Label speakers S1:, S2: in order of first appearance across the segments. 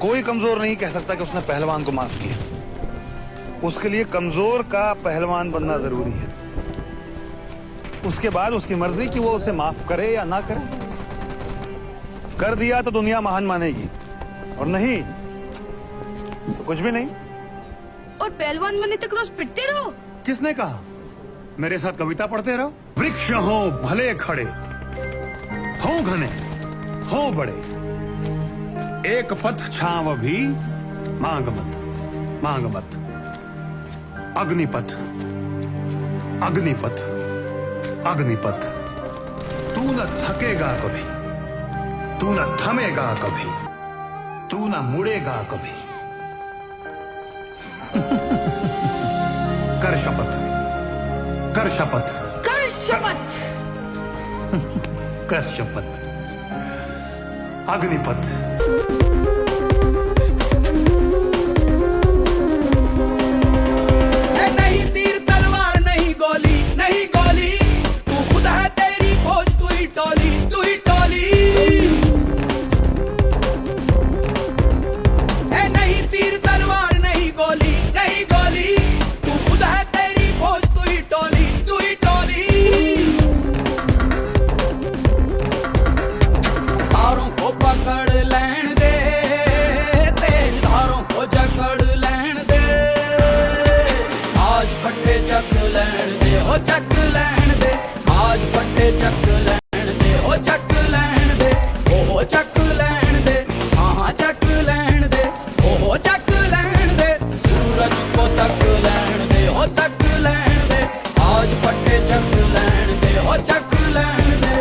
S1: कोई कमजोर नहीं कह सकता कि उसने पहलवान को माफ किया। उसके लिए कमजोर का पहलवान बनना जरूरी है। उसके बाद उसकी मर्जी कि वो उसे माफ करे या ना करे। कर दिया तो दुनिया महान मानेगी, और नहीं तो कुछ भी नहीं।
S2: और पहलवान बनने तक रोज पिटते रहो।
S1: किसने कहा? मेरे साथ कविता पढ़ते रहो। वृक्ष हो भले खड़े, हो घने, हो बड़े, एक पथ छांव भी मांग मत, मांग मत। अग्निपथ, अग्निपथ, अग्निपथ। तू न थकेगा कभी, तू न थमेगा कभी, तू न मुड़ेगा कभी। कर शपथ, कर शपथ,
S2: कर शपथ,
S1: कर शपथ। अग्निपथ।
S3: नहीं तीर तलवार नहीं गोली, नहीं गोली, तू खुद है तेरी फौज, तू ही टोली, तू ही टोली। नहीं तीर तलवार नहीं गोली, नहीं गोली, तू खुद है तेरी फौज, तू ही टोली, तू ही टोली। तारों को पकड़ लेने दे, तेज धारों को जकड़ लेने दे। आज फट्टे चक लेने दे, हो चक लेने दे। आज फट्टे चक लेने दे, हो चक लेने दे। ओ चक लेने दे, हाँ चक लेने दे। ओ चक लेने दे, सूरज को तक लेने दे, हो तक लेने दे। आज फट्टे चक लेने दे, हो चक लेने दे।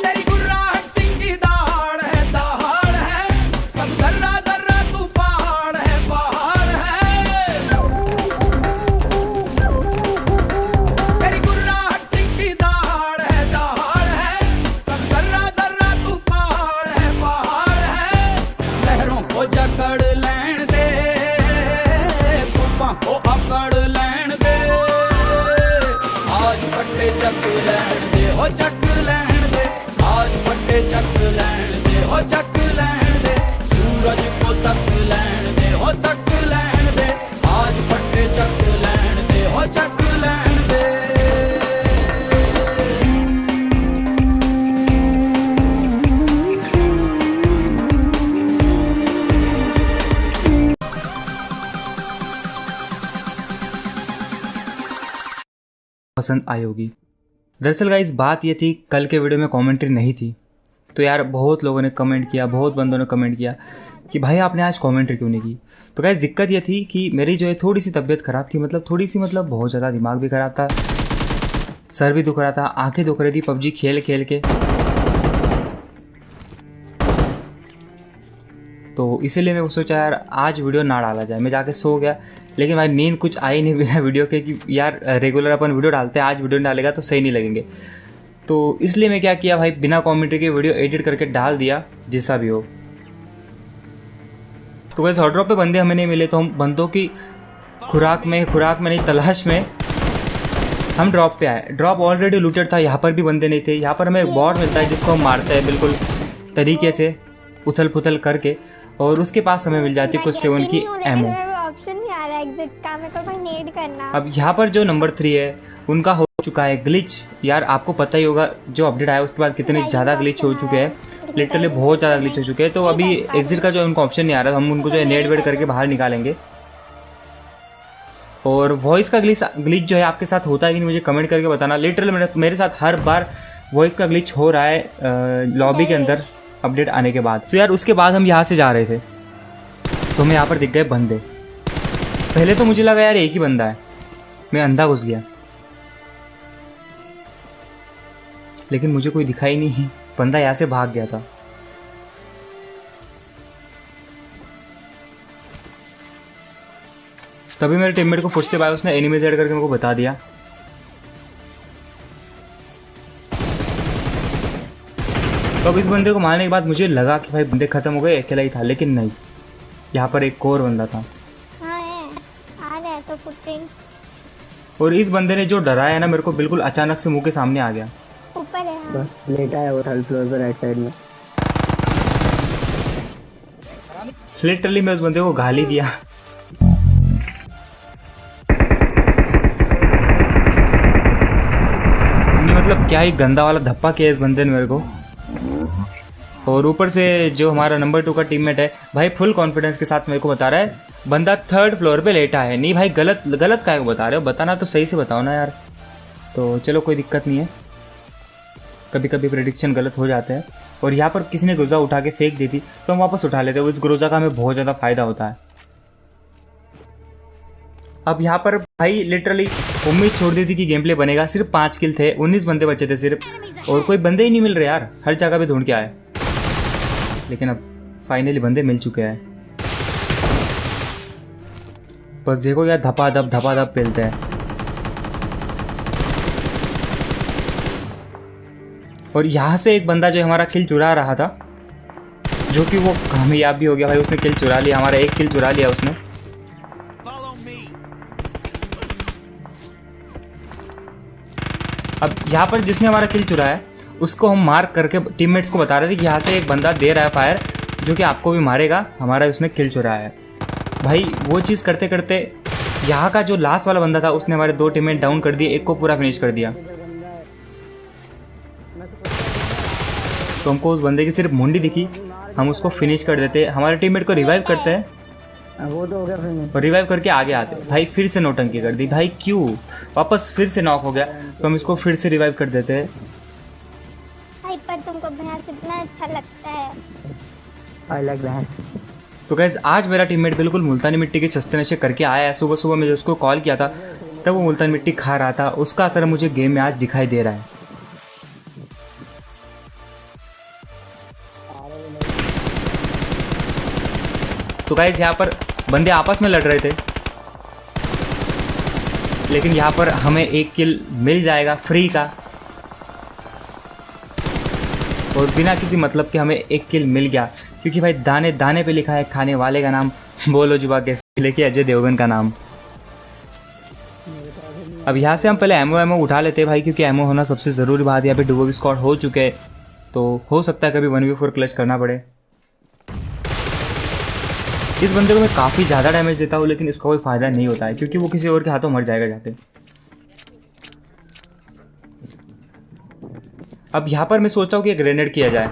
S3: तेरी गुर्राहट सिंह की दहाड़ है, दहाड़ है। सब जर्रा जर्रा तू पहाड़ है, पहाड़ है। तेरी गुर्राहट सिंह की दहाड़ है, दहाड़ है। सब जर्रा जर्रा तू पहाड़ है, पहाड़ है। लहरों को जकड़ लेने दे, तूफान को अकड़ लेने दे। आज फट्टे चक लेने दे, हो चक लेने दे। आज फट्टे चक लेने दे, हो चक लेने दे। सूरज को तक लेने दे, हो तक लेने दे। आज फट्टे चक लेने दे, हो चक लेने दे।
S4: पसंद आई होगी। दरअसल गाइस बात ये थी, कल के वीडियो में कमेंट्री नहीं थी, तो यार बहुत लोगों ने कमेंट किया, बहुत बंदों ने कमेंट किया कि भाई आपने आज कमेंट्री क्यों नहीं की। तो गाइस दिक्कत ये थी कि मेरी जो है थोड़ी सी तबीयत ख़राब थी, मतलब थोड़ी सी, मतलब बहुत ज़्यादा दिमाग भी ख़राब था, सर भी दुख रहा था, आंखें दुख रही थी पबजी खेल खेल के। तो इसीलिए मैं सोचा यार आज वीडियो ना डाला जाए। मैं जाके सो गया, लेकिन भाई नींद कुछ आई नहीं बिना वीडियो के कि यार रेगुलर अपन वीडियो डालते हैं, आज वीडियो डालेगा तो सही नहीं लगेंगे। तो इसलिए मैं क्या किया भाई, बिना कमेंट्री के वीडियो एडिट करके डाल दिया, जैसा भी हो। तो वैसे हॉट ड्रॉप पे बंदे हमें नहीं मिले, तो हम बंदों की खुराक में नहीं तलाश में हम ड्रॉप पे आए। ड्रॉप ऑलरेडी लूटेड था, यहाँ पर भी बंदे नहीं थे। यहाँ पर हमें एक बॉट मिलता है जिसको हम मारते हैं बिल्कुल तरीके से उथल पुथल करके, और उसके पास हमें मिल जाती है कुछ 7 की एमओ।
S5: ऑप्शन नहीं आ रहा एग्जिट का, मेरे को भाई नेड करना।
S4: अब यहाँ पर जो नंबर 3 है उनका हो चुका है ग्लिच। यार आपको पता ही होगा जो अपडेट आया उसके बाद कितने ज़्यादा ग्लिच हो चुके हैं, लिटरली बहुत ज़्यादा ग्लिच हो चुके हैं। तो अभी एग्जिट का जो उनको ऑप्शन नहीं आ रहा, हम उनको जो है नेट वेट करके बाहर निकालेंगे। और वॉइस का ग्लिच जो है आपके साथ होता है कि नहीं मुझे कमेंट करके बताना। लिटरली मेरे साथ हर बार वॉइस का ग्लिच हो रहा है लॉबी के अंदर अपडेट आने के बाद। तो यार उसके बाद हम यहाँ से जा रहे थे, तो हमें यहाँ पर दिख गए बंदे। पहले तो मुझे लगा यार एक ही बंदा है, मैं अंधा घुस गया, लेकिन मुझे कोई दिखाई नहीं, बंदा यहाँ से भाग गया था। तभी मेरे टीममेट को फुट से आया, उसने एनिमीज ऐड करके मेरे को बता दिया। तो अब इस बंदे को मारने के बाद मुझे लगा कि भाई बंदे खत्म हो गए, अकेला ही था, लेकिन नहीं, यहाँ पर एक और बंदा था।
S5: हाँ है, आ रहा है तो फुटप्रिंट
S4: और इस बंदे ने जो डराया ना मेरे को, बिल्कुल अचानक से मुंह के सामने आ गया।
S5: ऊपर है। हाँ।
S6: लेटा है वो थर्ड फ्लोर पर राइट साइड में।
S4: लिटरली मैं उस बंदे को गाली दिया। मतलब क्या ही गंदा वाला धप्पा किया इस बंदे ने मेरे को। और ऊपर से जो हमारा नंबर 2 का टीममेट है भाई, फुल कॉन्फिडेंस के साथ मेरे को बता रहा है बंदा 3rd फ्लोर पे लेटा है। नहीं भाई, गलत काय को बता रहे हो, बताना तो सही से बताओ ना यार। तो चलो कोई दिक्कत नहीं है, कभी कभी प्रेडिक्शन गलत हो जाते हैं। और यहाँ पर किसी ने ग्रोजा उठा के फेंक दी थी तो हम वापस उठा लेते हैं, इस ग्रोजा का हमें बहुत ज़्यादा फायदा होता है। अब यहाँ पर भाई लिटरली उम्मीद छोड़ दी थी कि गेम प्ले बनेगा। सिर्फ 5 किल थे, 19 बंदे बचे थे सिर्फ, और कोई बंदे ही नहीं मिल रहे यार, हर जगह पे ढूंढ के आए। लेकिन अब फाइनली बंदे मिल चुके हैं। बस देखो यार, धपा-धप पेलते हैं। और यहाँ से एक बंदा जो हमारा किल चुरा रहा था, जो कि वो कामयाब भी हो गया भाई, उसने किल चुरा लिया, हमारा एक किल चुरा लिया उसने। अब यहाँ पर जिसने हमारा किल चुराया है उसको हम मार्क करके टीममेट्स को बता रहे थे कि यहाँ से एक बंदा दे रहा है फायर, जो कि आपको भी मारेगा, हमारा उसने किल चुराया है। भाई वो चीज़ करते करते यहाँ का जो लास्ट वाला बंदा था उसने हमारे 2 टीममेट डाउन कर दिए, एक को पूरा फिनिश कर दिया। तो हमको उस बंदे की सिर्फ मुंडी दिखी, हम उसको फिनिश कर देते, हमारे टीममेट को रिवाइव करते हैं,
S6: वो तो हो गया फिर।
S4: और रिवाइव करके आगे आते। भाई फिर से नौटंकी कर दी भाई, क्यों? वापस फिर से नॉक हो गया, तो हम इसको फिर से रिवाइव कर देते हैं।
S5: भाई पर तुमको भैंस इतना अच्छा लगता है।
S6: I like that.
S4: तो गाइस आज मेरा टीममेट बिल्कुल मुल्तानी मिट्टी के सस्ते नशे करके आया है। सुबह सुबह मैं उसको कॉल किया था तब वो मुल्तानी मिट्टी खा रहा था, उसका असर मुझे गेम में आज दिखाई दे रहा है। तो गाइस यहाँ पर बंदे आपस में लड़ रहे थे, लेकिन यहाँ पर हमें एक किल मिल जाएगा फ्री का, और बिना किसी मतलब के हमें एक किल मिल गया, क्योंकि भाई दाने दाने पे लिखा है खाने वाले का नाम, बोलो जुबा कैसे लेके अजय देवगन का नाम। अब यहाँ से हम पहले एमओ उठा लेते हैं भाई, क्योंकि एमओ होना सबसे ज़रूरी बात है। यहाँ पे डुबो भी स्क्वाड हो चुके हैं, तो हो सकता है कभी 1v4 क्लच करना पड़े। इस बंदे को मैं काफ़ी ज़्यादा डैमेज देता हूँ, लेकिन इसका कोई फ़ायदा नहीं होता है, क्योंकि वो किसी और के हाथों मर जाएगा जाते। अब यहाँ पर मैं सोचता हूँ कि ग्रेनेड किया जाए,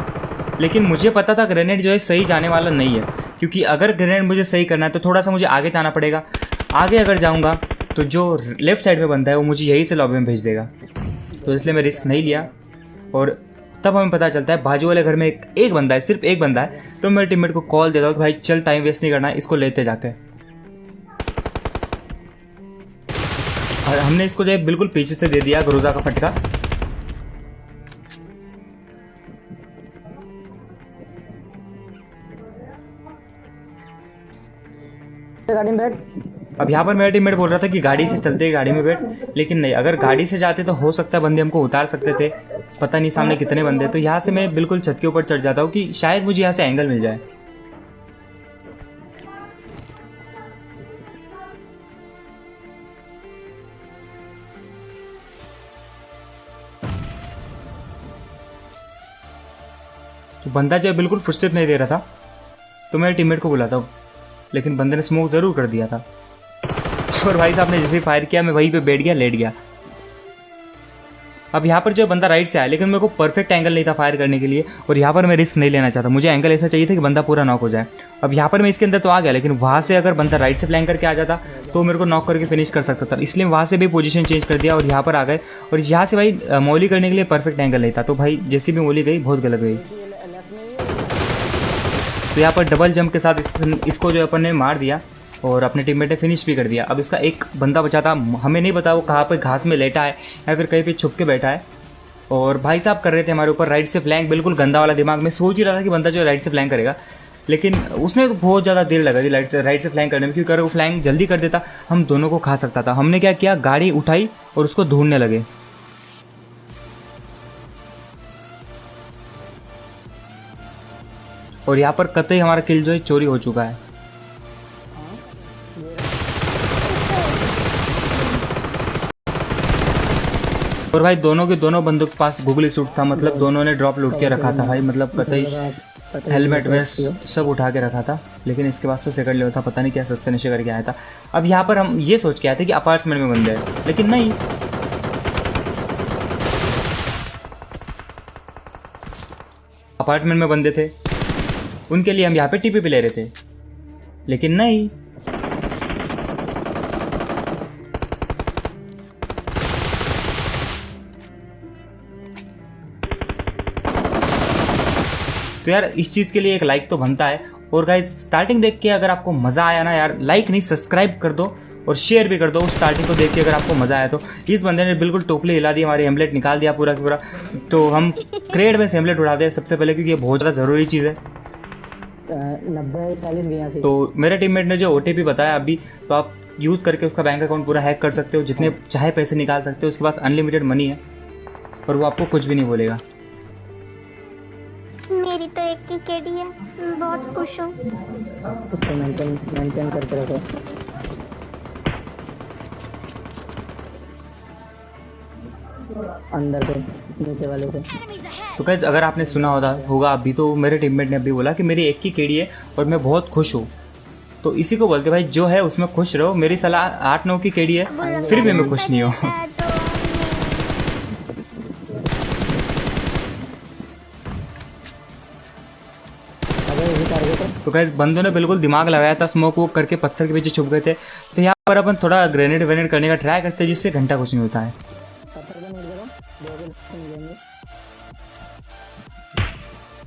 S4: लेकिन मुझे पता था ग्रेनेड जो है सही जाने वाला नहीं है, क्योंकि अगर ग्रेनेड मुझे सही करना है तो थोड़ा सा मुझे आगे जाना पड़ेगा। आगे अगर जाऊँगा तो जो लेफ़्ट साइड में बंदा है वो मुझे यहीं से लॉबी में भेज देगा, तो इसलिए मैं रिस्क नहीं लिया। और तब हमें पता चलता है बाजू वाले घर में एक बंदा है, सिर्फ एक बंदा है, तो मैं टीममेट को कॉल देता हूँ कि भाई चल टाइम वेस्ट नहीं करना है, इसको लेते जाके। और हमने इसको जो है बिल्कुल पीछे से दे दिया ग्रोजा का फटका।
S6: गाड़ी में बैठ।
S4: अब यहाँ पर मेरा टीममेट बोल रहा था कि गाड़ी से चलते हैं, गाड़ी में बैठ, लेकिन नहीं, अगर गाड़ी से जाते तो हो सकता है बंदे हमको उतार सकते थे, पता नहीं सामने कितने बंदे। तो यहाँ से मैं बिल्कुल छत के ऊपर चढ़ जाता हूँ कि शायद मुझे यहाँ से एंगल मिल जाए। तो बंदा जो बिल्कुल फुटस्टेप नहीं दे रहा था, तो मैं टीममेट को बुलाता हूँ, लेकिन बंदे ने स्मोक ज़रूर कर दिया था। और भाई साहब ने जैसे फायर किया मैं वहीं पे बैठ गया, लेट गया। अब यहाँ पर जो बंदा राइट से आया, लेकिन मेरे को परफेक्ट एंगल नहीं था फायर करने के लिए, और यहाँ पर मैं रिस्क नहीं लेना चाहता, मुझे एंगल ऐसा चाहिए था कि बंदा पूरा नॉक हो जाए। अब यहाँ पर मैं इसके अंदर तो आ गया, लेकिन वहाँ से अगर बंदा राइट से फ्लैंक करके आ जाता तो मेरे को नॉक करके फिनिश कर सकता था, इसलिए वहाँ से भी पोजीशन चेंज कर दिया और यहाँ पर आ गए। और यहाँ से भाई मौली करने के लिए परफेक्ट एंगल नहीं था, तो भाई जैसी भी मौली गई बहुत गलत गई। तो यहाँ पर डबल जंप के साथ इसको जो अपन ने मार दिया और अपने टीममेट ने फिनिश भी कर दिया। अब इसका एक बंदा बचा था, हमें नहीं पता वो कहाँ पे घास में लेटा है या फिर कहीं पे छुप के बैठा है। और भाई साहब कर रहे थे हमारे ऊपर राइट से फ्लैंक, बिल्कुल गंदा वाला दिमाग में सोच ही रहा था कि बंदा जो राइट से फ्लैंक करेगा, लेकिन उसने बहुत ज़्यादा देर लगा दी राइट से फ्लैंक करने में, क्योंकि अगर वो फ्लैंक जल्दी कर देता हम दोनों को खा सकता था। हमने क्या किया, गाड़ी उठाई और उसको ढूंढने लगे। और यहाँ पर कतई हमारा किल जो है चोरी हो चुका है। और भाई दोनों के दोनों बंदूक के पास गूगली सूट था, मतलब दोनों ने ड्रॉप लूट के रखा था भाई, मतलब कतई हेलमेट वेस्ट सब उठा के रखा था। लेकिन इसके पास तो सेकंड लेवल था, पता नहीं क्या सस्ते नशे करके आया था। अब यहाँ पर हम ये सोच के आए थे कि अपार्टमेंट में बंदे हैं, लेकिन नहीं, अपार्टमेंट में बंदे थे, उनके लिए हम यहाँ पे टीपी पे ले रहे थे, लेकिन नहीं। तो यार इस चीज़ के लिए एक लाइक तो बनता है। और गाइस स्टार्टिंग देख के अगर आपको मज़ा आया ना यार, लाइक नहीं सब्सक्राइब कर दो और शेयर भी कर दो। स्टार्टिंग को देख के अगर आपको मज़ा आया तो इस बंदे ने बिल्कुल टोपली हिला दी, हमारी हेमलेट निकाल दिया पूरा पूरा। तो हम क्रेड में हेमलेट उड़ा दें सबसे पहले, क्योंकि ये बहुत ज़्यादा ज़रूरी चीज़ है।
S6: 90-40
S4: तो मेरे टीममेट ने जो OTP बताया अभी, तो आप यूज़ करके उसका बैंक अकाउंट पूरा हैक कर सकते हो, जितने चाहे पैसे निकाल सकते हो। उसके पास अनलिमिटेड मनी है और वो आपको कुछ भी नहीं बोलेगा।
S5: मेरी तो एक ही केडी है, मैं बहुत खुश हूँ।
S6: उसको मेंटेन करके रखो। अंदर पे नीचे वाले से।
S4: तो गाइस अगर आपने सुना होगा अभी, तो मेरे टीममेट ने अभी बोला कि मेरी एक ही केडी है और मैं बहुत खुश हूँ। तो इसी को बोलते भाई, जो है उसमें खुश रहो। मेरी सलाह 8-9 की केडी है, फिर भी मैं खुश नहीं हूँ। तो गाइस बंदों ने बिल्कुल दिमाग लगाया था, स्मोक वोक करके पत्थर के पीछे छुप गए थे। तो यहाँ पर अपन थोड़ा ग्रेनेड वेनेड करने का ट्राई करते हैं, जिससे घंटा कुछ नहीं होता है।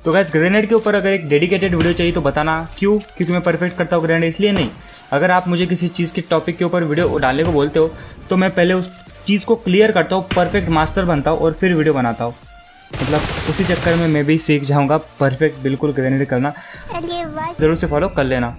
S4: तो गाइस ग्रेनेड के ऊपर अगर एक डेडिकेटेड वीडियो चाहिए तो बताना। क्यों? क्योंकि मैं परफेक्ट करता हूँ ग्रेनेड, इसलिए नहीं। अगर आप मुझे किसी चीज़ के टॉपिक के ऊपर वीडियो डालने को बोलते हो तो मैं पहले उस चीज़ को क्लियर करता हूँ, परफेक्ट मास्टर बनता हूँ और फिर वीडियो बनाता हूँ। मतलब उसी चक्कर में मैं भी सीख जाऊँगा परफेक्ट बिल्कुल ग्रेनेड करना। ज़रूर से फॉलो कर लेना।